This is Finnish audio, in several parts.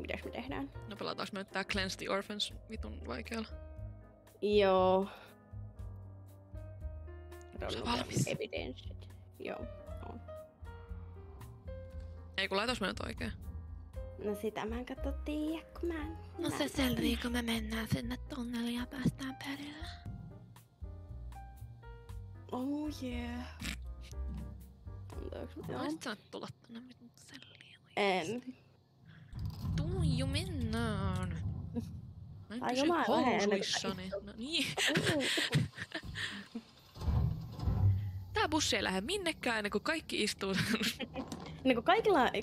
Mitäs me tehdään? No pelataanko me nyt tää Cleanse the Orphans vitun vaikealla? Joo. Onko valmis? Evidence. Joo. On. Ei kun laitais me nyt oikein. No sitä mä en katso tiiä, kun mä en... No se selvii, kun me mennään sinne tunnelle ja päästään perille. Oh yeah. Antaaks mä? Voisit sä tulla tänne vitun selliin? En. Tuiju, mennään. Mä en pysy housuissani. No niin. Tää bussi ei lähde minnekään ennen kuin kaikki istuu. Niin kun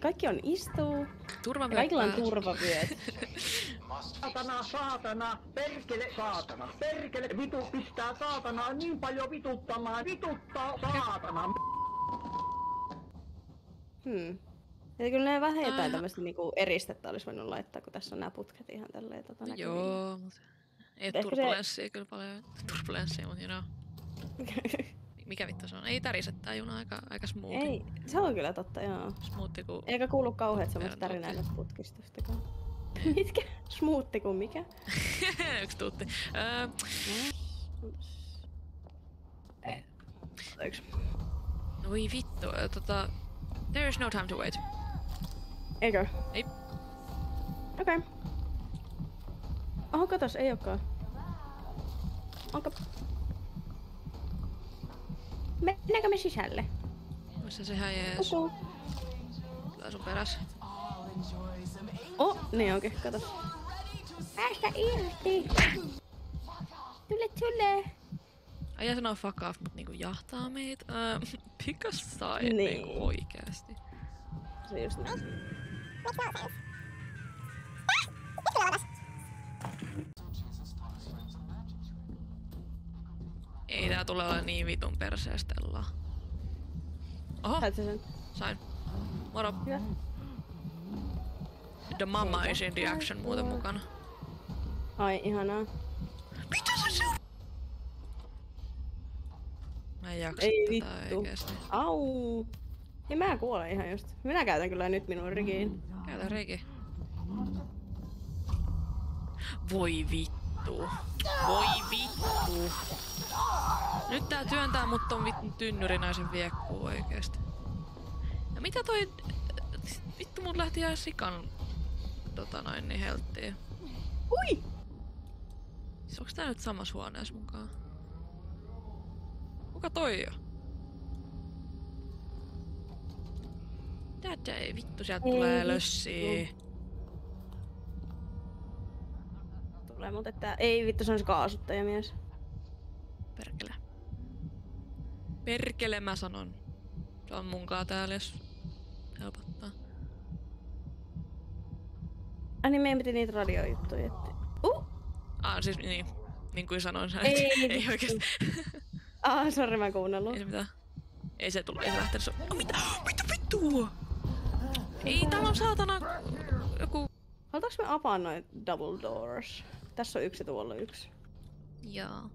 kaikki on istuu. Turvavyöt. Kaikilla on turvavyöt. Saatana, perkele, vitu pistää saatanaa niin paljon vituttamaan, vituttaa saatana. Ja kyllä ne vähän jotain tämmöstä niinku eristettä olisi voinut laittaa, kun tässä on nää putket ihan tälleen näkyviin. Joo, mutta ei turbulenssia se... kyllä paljon. Turbulenssia, mutta you know. Mikä vittu se on? Ei tärise tää juna aika smoothi. Ei, se on kyllä totta, joo. Smoothi kuin... Eikä kuulu kauheat semmoista tärinää näistä putkistostakaan. Mitkä? Smoothi kuin mikä? Yksi tuutti. Voi vittu, there is no time to wait. Eikö? Ei. Okei. Okay. Oho, katos, ei ookaan. Onko... Mennäänkö me sisälle? Missä se ihan jees? Tulee sun perässä. Oh, niin onkin, katos. Päästä irti! Tule! Aija sanoo fuck off, mut niinku jahtaa meitä. Pick a side niin. Niinku oikeesti. Se just näin. Ei tää tule olla niin vitun perseestellaa. Oho! Sait sä sen? Sain. Moro. Hyvä. The mama is in the action muuten mukana. Ai, ihanaa. Mitä se on? Mä en jaksa Ei tätä vittu. oikeesti. Au! Niin mä kuolen ihan just. Minä käytän kyllä nyt minun rikiin. Käytä reki. Voi vittu. Voi vittu. Nyt tää työntää mut ton vittun tynnyrinaisen viekkuun oikeesti. Ja mitä toi... Vittu mut lähti ihan sikan... niin helttiin. Ui! Siis onks tää nyt samassa huoneessa mukaan? Kuka toi on? Tätä ei vittu, sieltä tulee lössiä. Tulee mut, että ei vittu, se on se kaasuttajamies. Perkele. Perkele mä sanon. Se on munkaan täällä, jos helpottaa. Ai niin, meidän piti niitä radiojuttuja etsiä. Siis niin kuin sanoin. Ei oikeesti. Sori, mä en kuunnellut. Ei se mitään. Ei se tullut, ei se lähtenyt. Mitä vittu? Ei, täällä on saatana joku... Halutaanko me apaa noin double doors? Tässä on yksi ja tuolla yksi. Joo.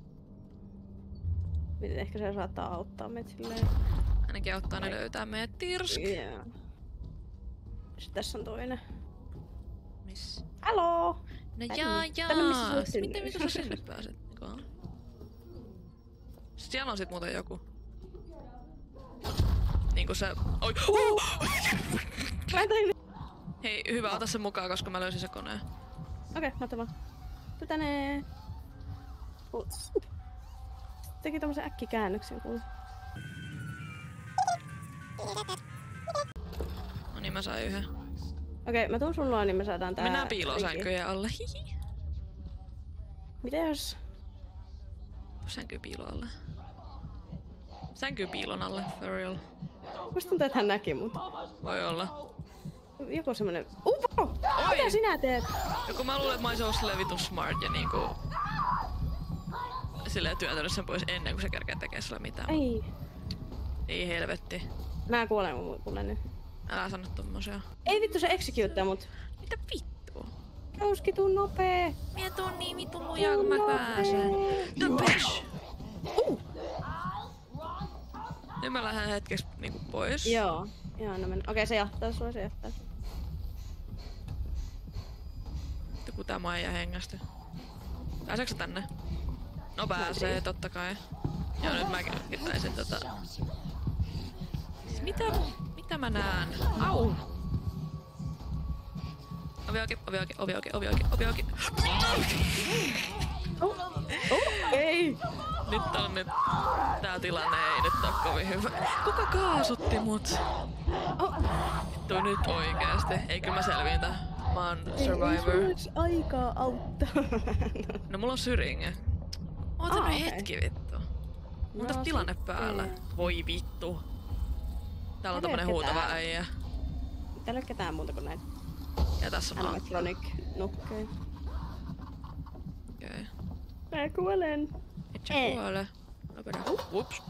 Miten ehkä se saattaa auttaa meitä silleen. Ainakin auttaa ne löytää meidät tirsk. Yeah. Sitten tässä on toinen. Miss? Haloo! No Tänne missä sä oot miten vittu sä sinne pääset? Siellä on sit muuten joku. Niinku se... Oi! Hei, hyvä, ota se mukaan, koska mä löysin se koneen. Okei, mahtavaa. Tuu tänne. Teki tommosen äkkikäännöksen kuule. No niin, mä sain yhden. Okei, mä tuun sun luo, niin me saadaan tää... Mennään piiloon sänkyjen alle. Hihi. Mitä jos... Sänky piilon alle. Sänky piilon alle, for real. Musta tuntuu, että hän näki mut. Voi olla. Joku semmonen... Upo! Mitä sinä teet? Joku mä luulen, että mä oisin ollut silleen vitun smart ja niinku... Silleen työntänyt sen pois ennen kuin se kerkee tekee sillä mitään. Ei. Ei helvetti. Mä kuolen kuule nyt. Älä sano tommosia. Ei vittu, se executea mut. Mitä vittua? Jouski, tuu nopee! Mie tuun niin vitun lujaa kun mä pääsen. Töpesh! Nyt mä lähden hetkeksi niinku pois. Joo. Joo, no men... Okei, se jahtaa sua, se jahtaa. Joku tää mua ei hengästy. Pääseekö sä tänne? No pääsee, totta kai. Joo, nyt mäkin taisin Siis mitä mä näen? Au! Ovi auki. Ei! Nyt tää tilanne ei nyt oo kovin hyvä. Kuka kaasutti mut? Vittu nyt oikeesti. Ei kyllä mä selviin tää. Mä oon survivor. Ei sulla aikaa auttaa. No mulla on syringe. Oota nyt hetki vittu. Mulla on tilanne päällä. Voi vittu. Täällä on tämmönen huutava äijä. Täällä ei ole ketään muuta kuin näitä Ja tässä on animatronic-nukkeja. Okei. Mä kuolen. Et sä kuole. Lopeta. Ups.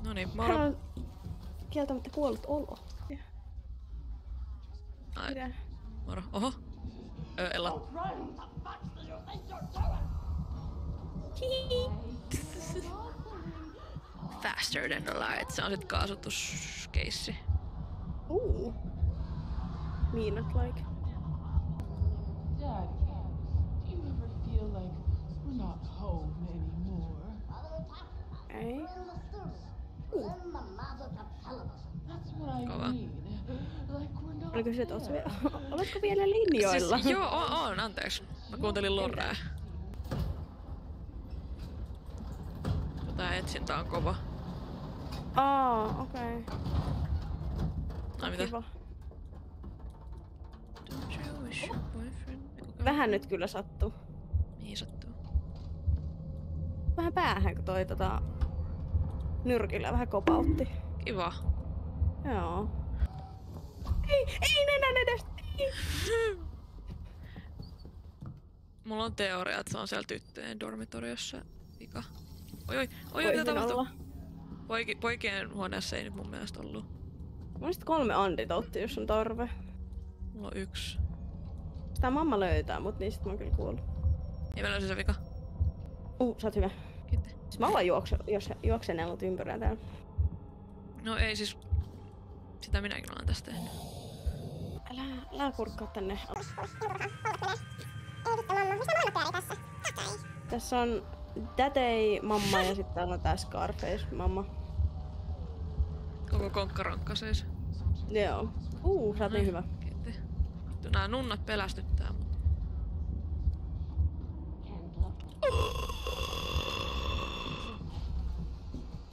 Noniin, Hän moro. on kieltämättä kuollut olo. Ai, moro. Oho. Ella. Faster than the light. Se on sit kaasutuskeissi. Miinat like. Daddy, do you ever feel like we're not home anymore? Ei. That's what I Kova. mean. Like we're not Oliko se, että there. oletko vielä linjoilla? Siis, joo, on, anteeksi. Mä kuuntelin Lorrea. Tää etsintä on kova. Okei. Ai mitä? Kiva. Vähän nyt kyllä sattuu. Niin sattuu. Vähän päähän, kun toi nyrkillä vähän kopautti. Kiva. Joo. Ei nenän edestä! Ei. Mulla on teoria, että se on siellä tyttöjen dormitoriossa vika. Oi, mitä Voisin tapahtuu? olla. Poikien huoneessa ei nyt mun mielestä ollut. Mulla on sit 3 antitouttia, jos on tarve. Mulla on 1. Sitä mamma löytää, mut niistä mä oon kyllä kuollut. Ei mä löysin se vika. Sä oot hyvä. Kiitos. Siis mä vaan juoksenellut ympyrää täällä. No ei siis... Sitä minäkin olen tästä tehnyt. Älä kurkkaa tänne. Tässä on Dadei mamma ja sitten täällä on tää Scarface mamma. Koko konkkaronkka siis. Joo. Sä oot niin hyvä. Kiitos. Vittu nää nunnat pelästyttää mut.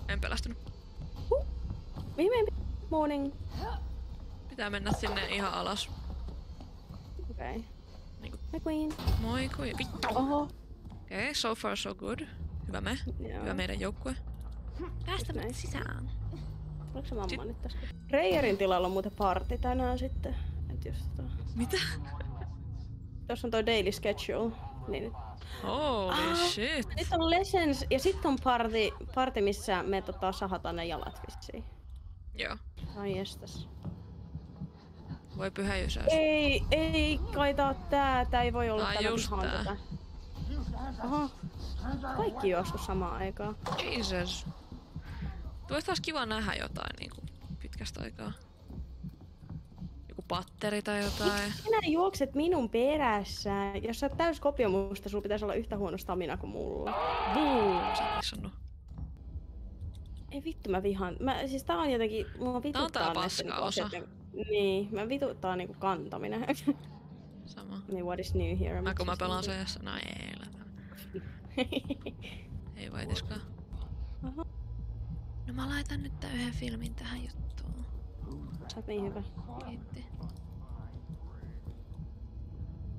En pelästynyt. Viimein morning. Pitää mennä sinne ihan alas. Okei. Niinku. My queen. Moi kui. Vittu. Oho. Okei, so far so good. Hyvä me. Joo. Hyvä meidän joukkue. Päästä näin. sisään. Oliko se mamma nyt tässä? Reijerin tilalla on muuten party tänään sitten. Et jos Mitä? Tuossa on toi daily schedule. Niin. Holy shit. Nyt on lessons ja sitten on party missä me sahataan ne jalat vissiin. Joo. Ai jestas. Voi pyhä jysäys. Ei kai tää ei voi olla Tää on tällä just pihan tää. tätä. Oho. Kaikki juosku samaan aikaan. Jesus. Tuosta olisi kiva nähdä jotain niinku pitkästä aikaa. Joku patteri tai jotain. Sinä juokset minun perässä. Jos sä oot täys kopio musta, sulla pitäisi olla yhtä huono stamina kuin mulla. Boom! Sä oot sanonut. Ei vittu, mä vihaan. Siis tää on jotenkin, mua vituttaa tää näistä niinku paska-osa. asioiden- Niin, mä vituttaa niinku kantaminen. Sama. Niin what is new here? Mä kun mä Siis pelaan niinku- seassa, no ei Ei vaitiskaan. Aha. No mä laitan nyt tän yhden filmin tähän juttuun. Sä oot niin hyvä. Kiitti.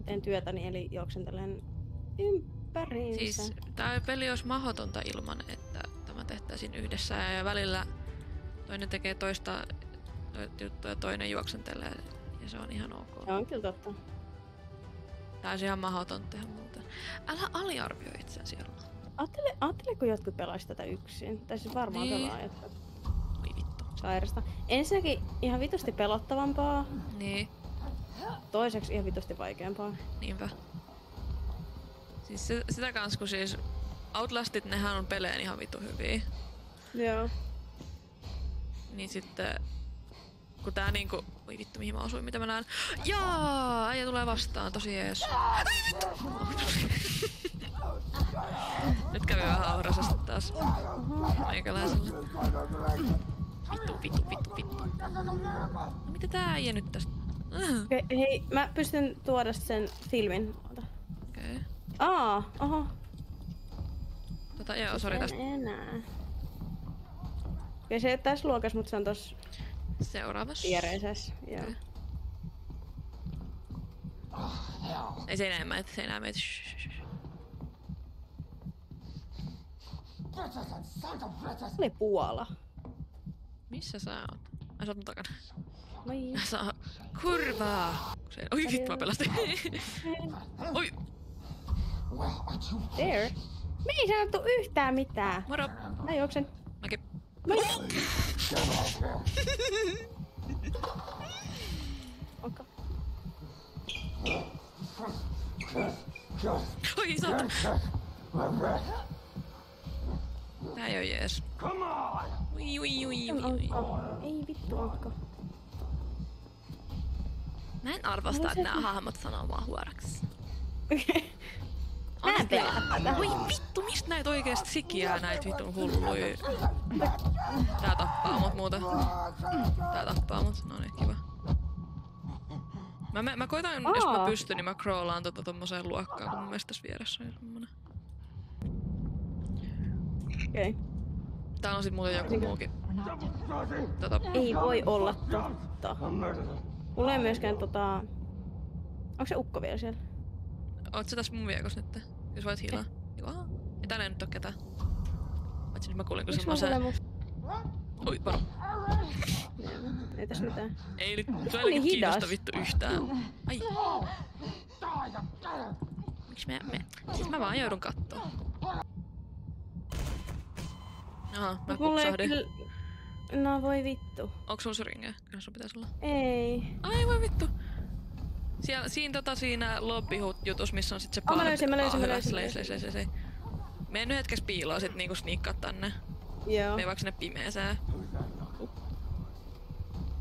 Teen työtäni eli juoksentelen ympäriinsä. Siis tää peli olisi mahdotonta ilman, että tämä tehtäisiin yhdessä ja välillä toinen tekee toista juttua ja toinen juoksentelee ja se on ihan ok. Se on kyllä totta. Tää olisi ihan mahdoton tehdä muuta. Älä aliarvioi itseäsi siellä. Ajattele, kun jotkut pelaisi tätä yksin. Tai siis varmaan Niin. pelaa jotka Oi vittu. sairasta. Ensinnäkin ihan vitusti pelottavampaa. Niin, Toiseksi ihan vitusti vaikeampaa. niinpä. Siis sitä kans kun siis Outlastit nehän on peleen ihan vitu hyviä. Joo. Niin sitten Kun tää niinku... Oi vittu, mihin mä osuin, mitä mä näen. Jaa! Äijä tulee vastaan, tosi jees. Ai vittu! Nyt kävi vähän aurasesti taas. Meikäläisellä. Vittu. No mitä tää äijä nyt tästä? Okei, hei, mä pystyn tuoda sen filmin. Okei. Oho. Joo, sori tästä. Enää. Okei, se ei oo tässä luokassa, mutta se on tossa Seuraavassa. viereisessä. Joo. Okay. Ei se enää meitä. Oli Puola. Missä sä oot? Ai sä oot mun takana. Moi. Sä oot... Kurvaa! Oi vittu mä pelastin. Oi! There. Me ei sanottu yhtään mitään. Moro! Mä juoksen. Mäkin. Onko? Oi saatana! Tää ei oo jees. Ui. Onko? Ei vittu onko. Mä en arvasta, että nää hahmot sanoo vaan huoraksi. Mä en pelaa tätä. Oi vittu, mistä näitä oikeesti sikiää näitä vitun hulluja? Tää tappaa mut muuta. Tää tappaa mut, no niin kiva. Mä koitan, jos mä pystyn, niin mä crawlaan tommoseen luokkaan, kun mun mielestä tässä vieressä on semmonen. Okei. Täällä on sit muuten joku muukin. Ei voi olla totta. Mulla ei myöskään Onko se ukko vielä siellä? Oot sä tässä mun viekossa nyt? Jos voit hiilaa. Joo. Ei täällä ei nyt oo ketään. Paitsi nyt mä kuulin kun semmosen... Oi, varo. Ei tässä mitään. Ei nyt, se on ainakin kiinnosta vittu yhtään. Ai. Miks siis mä vaan joudun kattoo. Aha, mä kupsahdin. No voi vittu. Onks sun syringeä? Kyllä sun pitäis olla. Ei. Ai voi vittu. Siinä lobby-jutus, missä on sit se Mä löysin. Mene nyt hetkes piiloon sit niinku sniikkaa tänne. Joo. Mene vaikka sinne pimeeseen.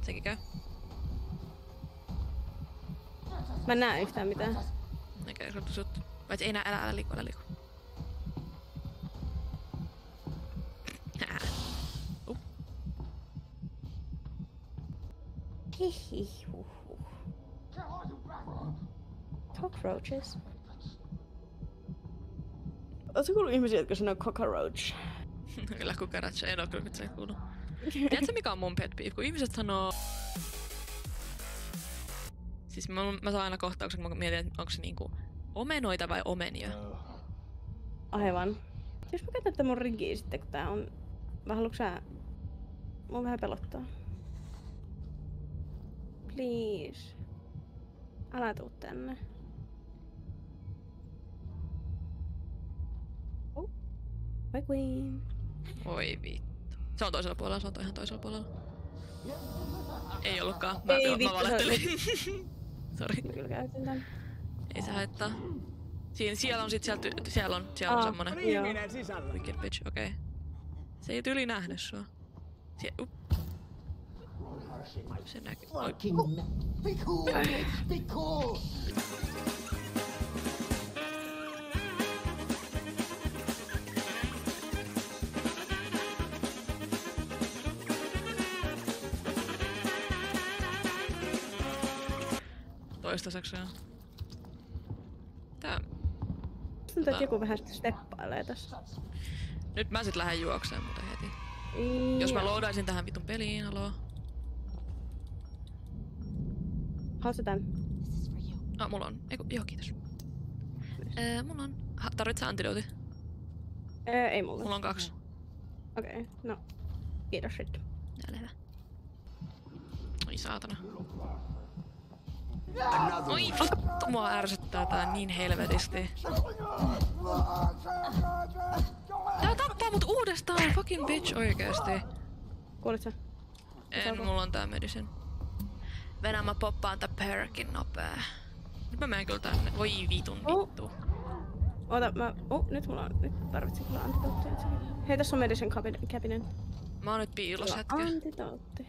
Sekin käy. Mä en näe yhtään mitään. Okei, sut. Paitsi ei näe, älä liiku. Hihihuhu. Cockroaches. Ootko kuullut ihmisiä, jotka sanoo cockroach? Kyllä kukaratsa, en oo kyllä mitään kuullut. Tiedätkö mikä on mun pet peeve? Kun ihmiset sanoo... Siis mä saan aina kohtauksen, kun mä mietin, että onko se niinku omenoita vai omenia. Aivan. Jos mä käytän tätä mun rigiä sitten, kun tää on... Vai haluatko sä... Mua vähän pelottaa. Please. Älä tuu tänne. My queen. Oi vittu. Se on toisella puolella, se on ihan toisella puolella. Ei ollutkaan. Mä valettelin. Sori. Mä kyllä käytin tän. Ei se haittaa. Siellä on sit siellä on semmonen. Wicked bitch, okei. Se ei tyli nähnyt sua. Se näkyy. Be cool! Be cool! Toistaiseksi joo. Tää... Tuntuu, että joku vähän steppailee tässä. Nyt mä sit lähden juokseen muuten heti. Jos mä loadaisin tähän vitun peliin, haloo. Haluatko tän? Mulla on. Joo, kiitos. Mulla on. Tarvitset sä antidooti? Ei mulla. Mulla on 2. Okei, no. Kiitos sit. Jäällä hyvä. Oi saatana. Oi vittu, mua ärsyttää tää niin helvetisti. Tää tappaa mut uudestaan, fucking bitch oikeesti. Kuulit sä? En, mulla on tää medicine. Venä mä poppaan tää perkin nopee. Nyt mä menen kyllä tänne. Voi vitun vittu. Oota, nyt mulla on... Nyt tarvitsen kyllä antitoottia. Hei, tässä on medicine cabinet. Mä oon nyt piilossa hetken. Antitootti.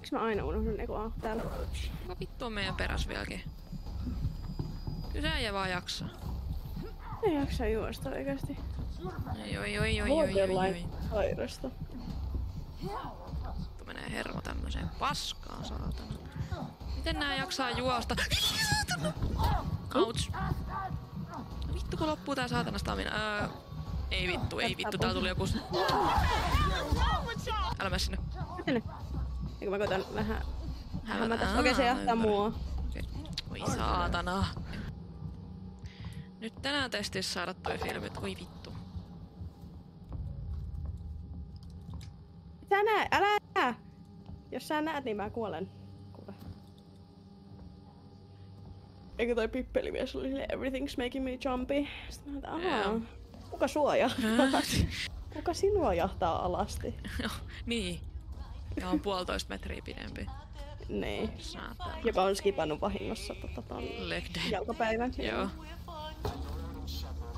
Miksi mä aina unohdun täällä? Kuka vittu on meidän peräs vieläkin? Kyllä se äijä vaan jaksaa. Ei jaksa juosta oikeesti. Oi. Sairasta. Vittu menee hermo tämmöseen paskaan, saatana. Miten nää jaksaa juosta? Saatana! Ouch. No vittu kun loppuu tää saatana stamina. Ei vittu. Täällä tuli joku... Älä mene sinne. Miten? Eikö mä koitan vähän hämätä? Okei, se jahtaa mua. Okay. Oi saatana. Nyt tänään testissä saada toi filmi, että voi vittu. Sä näe, älä näe! Jos sä näet, niin mä kuolen. Kuule. Eikö toi pippelimies oli silleen, everything's making me jumpy? Sitten mä ahaa. Kuka sua jahtaa? Kuka sinua jahtaa alasti? Niin. Ja on 1,5 metriä pidempi. Niin. Saatana. Joka on skipannut vahingossa ton jalkapäivän. Joo.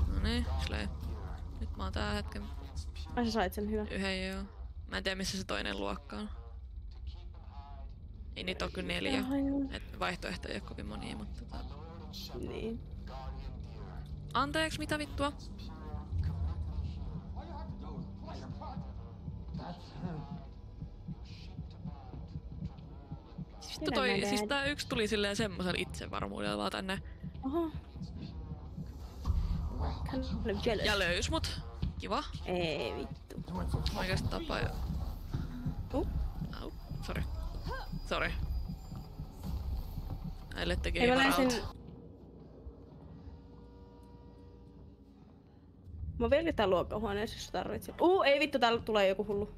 Noniin, Slay. Nyt mä oon tää hetken. Ai sä sait sen hyvä. Yhden joo. Mä en tiedä missä se toinen luokka on. Ei niitä oo kyllä 4. Et vaihtoehtoja ei oo kovin monia, mutta Niin. Anteeksi, mitä vittua? Siis tää yksi tuli silleen semmosen itsevarmuudella vaan tänne. Oho. Ja löys mut. Kiva. Ei vittu. Oikeesti tapaa jo. Au. Sori. Näille tekee varalta. Mä vielä tää luokkahuoneessa, jos tarvitset. Ei vittu, täällä tulee joku hullu.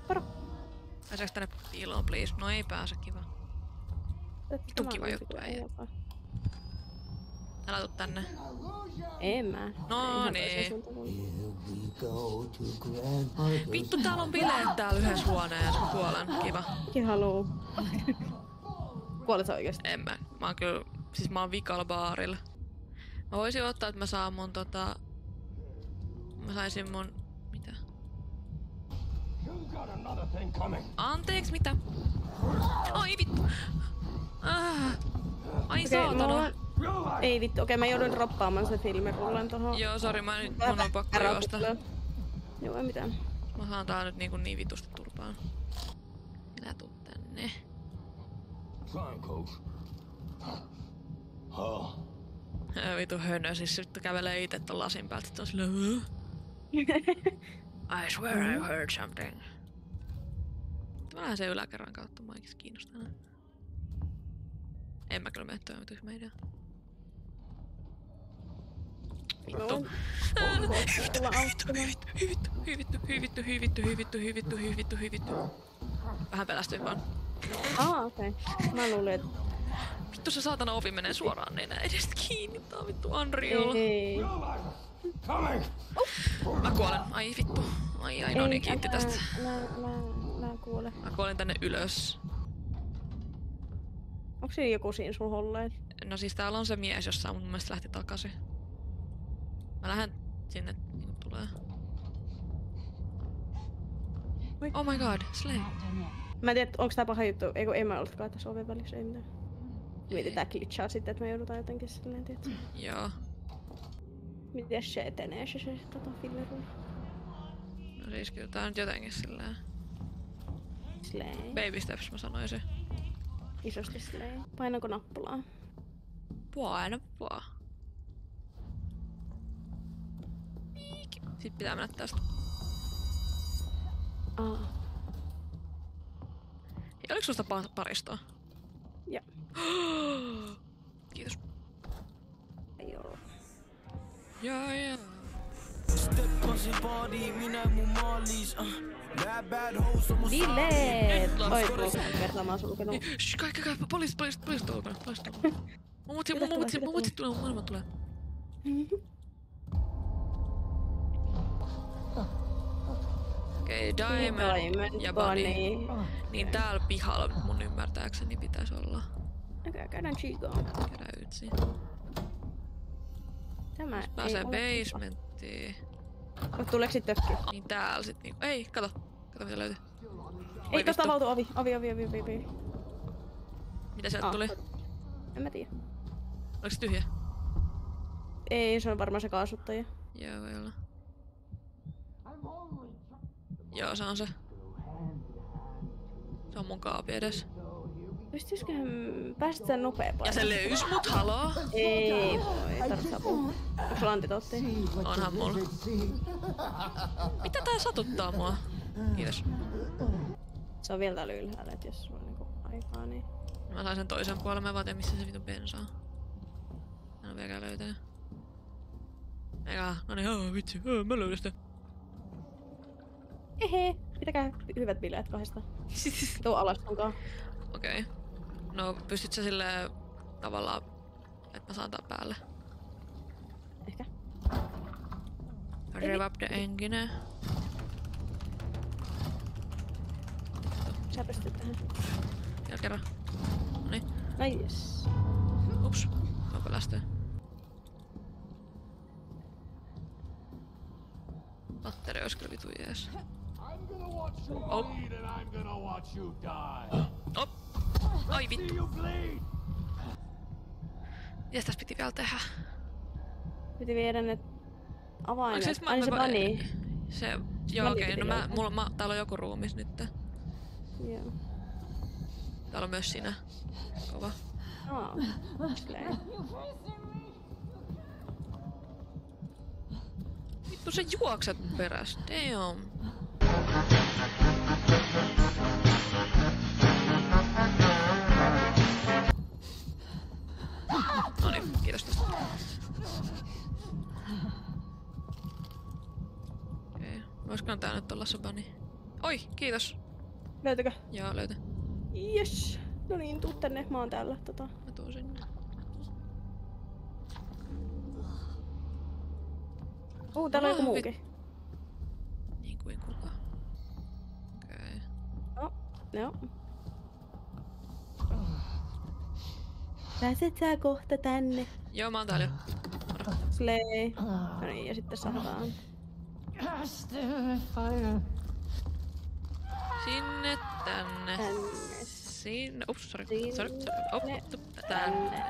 Varo. Pääseekö tänne piiloon, please? No ei pääse, kiva. Vittu kiva juttu, äijä. Älä tuu tänne. En mä. No niin. Vittu, täällä on bileet täällä yhdessä huoneessa. Kuolen, kiva. Mäkin haluu. Kuolet sä oikeesti? En mä. Mä oon kyllä, siis mä oon vikalla baarilla. Mä voisin ottaa, että mä saan mun Mä saisin mun... Mitä? Anteeksi, mitä? Ai vittu! Ai saatana! Ei vittu, okei mä joudun droppaamaan sen filmirullen tohon. Joo, sori, mun on pakko juosta. Joo, ei mitään. Mä saan tää nyt niin vitusti turpaan. Minä tuun tänne. Vitu hönö, siis sitten kävelee ite ton lasin päältä, sit on silleen... I swear I heard something. Vähän se yläkerran kautta, mua oikeesti kiinnostaa. En mä kyllä mene toimitusmedia. Vittu. Hyvitty. Vähän pelästyin vaan. Okei. Mä luulin, että... Vittu se saatana ovi menee suoraan nenään edestä kiinni. Tää on vittu Unreal. Ei. Mä kuolen. Ai vittu. Ai no niin, kiitti tästä. Mä kuolen. Mä kuolen tänne ylös. Onks siinä joku siinä sun holleilla? No siis täällä on se mies jossain, mutta mun mielestä lähti takaisin. Mä lähden sinne, niin tulee. Oh my god, Slay. Mä en tiedä, onks tää paha juttu. Ei mä ollutkaan tässä oven välissä, ei mitään. Mietitään glitchaa sitten, että me joudutaan jotenkin silleen, tietsä. Joo. Miten se etenee se fillerun? No siis kyllä tää on nyt jotenkin silleen... Slay. Baby steps mä sanoisin. Isosti slay. Painanko nappulaa? Paina vaan. Sitten pitää mennä tästä. Hei, oliko susta paristoa? Joo. Kiitos. Joo. Joo. Bileet! Oi, tuossa kertaa mä oon sulkenut. Shh, kaikki, poliisit tuolla. Mummut tulee, maailman tulee. Okei, Diamond ja Bunny. Niin täällä pihalla mun ymmärtääkseni pitäisi olla. Okei, käydään chigaan. Käydään ytsi. Tämä ei pääsee ole basementtiin. Tuleeko sit tökki? Niin täällä sit niinku... Ei, kato mitä löytyy. Ei, tosta vittu. avautu ovi. Mitä sieltä tuli? En mä tiedä. Oliko se tyhjä? Ei, se on varmaan se kaasuttaja. Joo, voi olla. Joo, se on se. Se on mun kaapi edes. Pystyisiköhän päästä sen nopeampaa? Ja se löys mut, haloo? Ei voi, ei tarvitse apua. Onko sulla antitootteja? Onhan mulla. Mitä tää satuttaa mua? Kiitos. Se on vielä täällä ylhäällä, et jos sulla on niinku aikaa, niin... Mä sain sen toisen puolen, mä vaan missä se vitun bensaa. En oo vieläkään löytänyt. Eikä, no niin, vitsi, mä löydän sitä. Ehe, pitäkää hyvät bileet kahdesta. Tuu alas sunkaan. Okei. No, pystyt sä silleen tavallaan, että mä saan tää päälle? Ehkä. Rev up the engine. Sä pystyt tähän. Vielä kerran. Noniin. Nice. Ups. Mä pelästyin. Patteri ois kyllä vitu jees. I'm gonna watch you Oh. bleed and I'm gonna watch you die. Op! Ai See vittu. you bleed. Mitäs tässä piti vielä tehdä? Piti viedä ne Onks avaimet. siis Ai se bunny. Se, joo Bunny okei, piti no löytää. täällä on joku ruumis nyt. Joo. Täällä on myös sinä. Kova. Silleen. Vittu sä juokset mun perässä, damn. Noniin, kiitos tästä. Okei, voisikohan tää nyt olla se bunny? Oi, kiitos. Löytyykö? Joo, löytä. Yes. No niin, tuu tänne. Mä oon täällä. Mä tuun sinne. Täällä on joku Ah, muukin. Niin kuin kuka. Okei. No, joo. Pääset sä kohta tänne. Joo, mä oon täällä jo. Moro. Slay. No niin, ja sitten saadaan. Sinne, tänne. Tänne. Sinne. Ups, sorry. Sinne. Sorry. Op, tänne.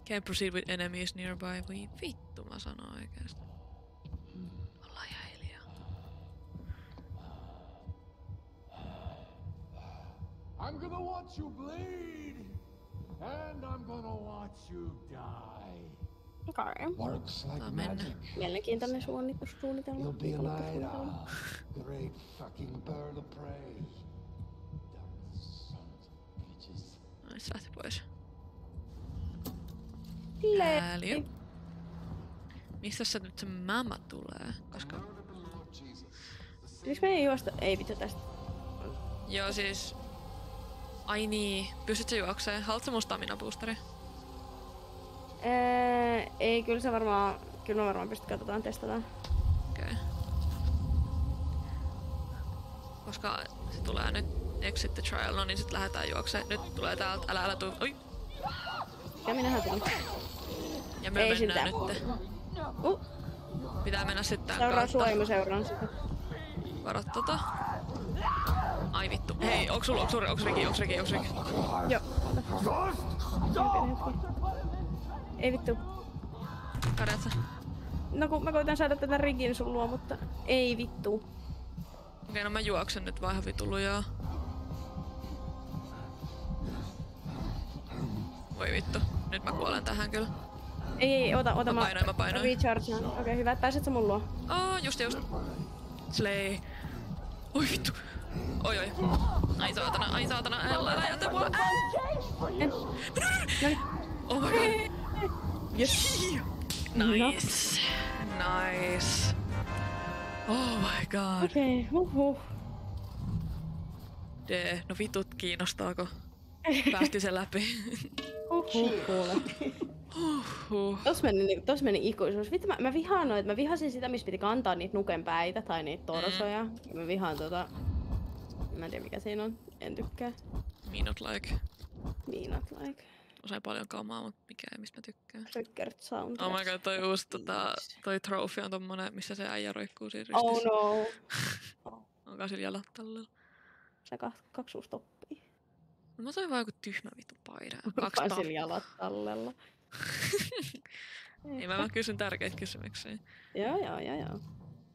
Can't proceed with enemies nearby. Voi vittu, mä sanon oikeesti. Ollaan ihan hiljaa. I'm gonna watch you bleed. And I'm gonna watch you die. Okei. Works like Saa mennä. magic. Mielenkiintoinen suunnitelma. You'll be an Suunnitelma. Great fucking bird of prey. Dumb sons of bitches. Ai, se lähti pois. Slay. Mistä se nyt se mamma tulee? Koska... Pitäis meidän juosta? Ei vittu tästä. Joo, siis... Ai niin, pystyt sä juokseen? Haluatko mun stamina boosteri? Ei, kyllä se varmaan... Kyllä mä varmaan pystyn katsotaan, testataan. Okei. Koska se tulee nyt exit the trial, no niin sit lähdetään juokseen. Nyt tulee täältä, älä tuu. Oi! Ja minähän tulin. Ja me Ei mennään siltä. nyt. Pitää mennä sitten tän Seuraa kautta. sua ja mä seuraan sitä. Varo tota. Ai vittu. Hei, onks reki? Joo. Ei vittu. Kadät sä? No kun mä koitan saada tätä rigin sun luo, mutta ei vittu. Okei, no mä juoksen nyt vaan ihan vitun lujaa. Voi vittu. Nyt mä kuolen tähän kyllä. Ei, ota Mä painoin. rechargean. Okei, hyvä, pääset sä mun luo. Just. Slay. Oi vittu. Oi. Ai saatana. Älä jätä mua. Noniin. Oh my god. Yes. Nice. Oh my god. Okei, No vitut kiinnostaako? Päästi sen läpi. kuule. Tos meni ikuisuus. Vittu, mä vihaan noita. Mä vihasin sitä, missä piti kantaa niitä nukenpäitä tai niitä torsoja. Mä vihaan Mä en tiedä mikä siinä on. En tykkää. Me not like. Me not like. se paljon kamaa, mutta mikä ei, mistä mä tykkään. Triggered sound. Oh my god, toi uusi toi trophy on tommonen, missä se äijä roikkuu siinä Oh ristissä. no. Onko sillä jalat tallella? Se 2 uusi toppia. No mä toin vaan joku tyhmä vittu paida. 2 Onko tappaa. sillä jalat tallella? Ei mä kysyn tärkeitä kysymyksiä. Joo.